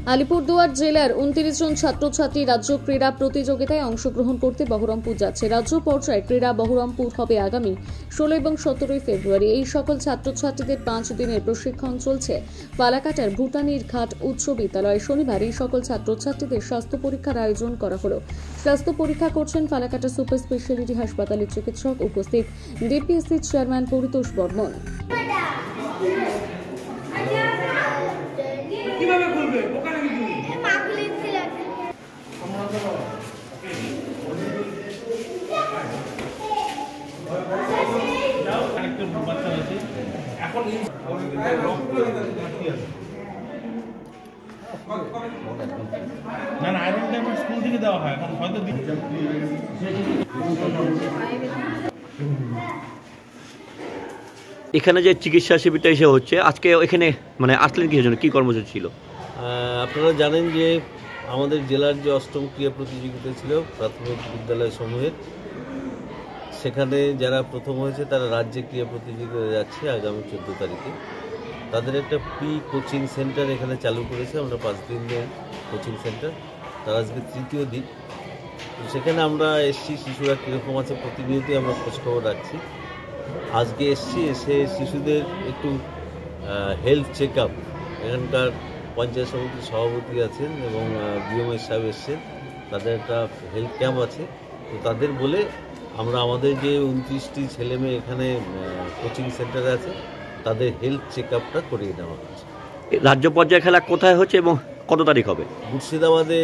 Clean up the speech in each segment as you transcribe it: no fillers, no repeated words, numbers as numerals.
আলিপুরদুয়ার জেলার 29 জন ছাত্রছাত্রী রাজ্য ক্রীড়া প্রতিযোগিতায় অংশগ্রহণ করতে বহরমপুর যাচ্ছে। রাজ্য পর্যায়ে ক্রীড়া বহরমপুর হবে আগামী 16 এবং 17 ফেব্রুয়ারি। এই সকল ছাত্রছাত্রীদের 5 দিনের প্রশিক্ষণ চলছে ফালাকাটার ভুটানির ঘাট উচ্চ বিদ্যালয়ে। শনিবার এই সকল ছাত্রছাত্রীদের স্বাস্থ্য পরীক্ষার আয়োজন করা হলো। স্বাস্থ্য পরীক্ষা করছেন ফালাকাটা সুপার স্পেশালিটি হাসপাতালের চিকিৎসক, উপস্থিত ডিপিএসসি চেয়ারম্যান পরিতোষ বর্মন। কিভাবে খুলবে ওখানে কিছু মাগুলি ছিল আমরা তো যাও কানেক্টর বাচ্চা আছে এখন না আয়রন ট্যাবলেট স্কুল থেকে দেওয়া হয়, এখন হয়তো এখানে যে চিকিৎসা শিবিরটা এসে হচ্ছে আজকে এখানে মানে আসলেন কিসের জন্য, কি কর্মসূচি ছিল? আপনারা জানেন যে আমাদের জেলার যে অষ্টম ক্রীড়া প্রতিযোগিতা ছিল প্রাথমিক বিদ্যালয় সমূহের, সেখানে যারা প্রথম হয়েছে তারা রাজ্যে ক্রীড়া প্রতিযোগিতা যাচ্ছে আগামী 14 তারিখে। তাদের একটা প্রি কোচিং সেন্টার এখানে চালু করেছে আমরা 5 দিনের কোচিং সেন্টার, তার আজকে তৃতীয় দিন। তো সেখানে আমরা এসছি, শিশুরা কীরকম আছে প্রতিনিয়তই আমরা খোঁজখবর রাখছি। আজকে এসে শিশুদের একটু হেলথ চেক আপ, এখানকার পঞ্চায়েত সমিতির সভাপতি আছেন এবং বিএমএস সাহেব এসছেন, তাদের একটা হেলথ ক্যাম্প আছে। তো তাদের বলে আমরা আমাদের যে 29টি ছেলেমেয়ে এখানে কোচিং সেন্টারে আছে তাদের হেলথ চেক আপটা করিয়ে নেওয়া হচ্ছে। রাজ্য পর্যায়ে খেলা কোথায় হচ্ছে এবং কত তারিখ হবে? মুর্শিদাবাদে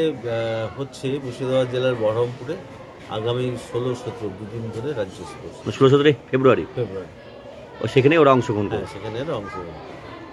হচ্ছে, মুর্শিদাবাদ জেলার বহরমপুরে আগামী 16-17 দুদিন ধরে রাজ্য স্পোর্টস। 16-17 ফেব্রুয়ারি। ফেব্রুয়ারি ও সেখানে ওরা অংশগ্রহণ করবে? হ্যাঁ, সেখানে ওরা অংশগ্রহণ।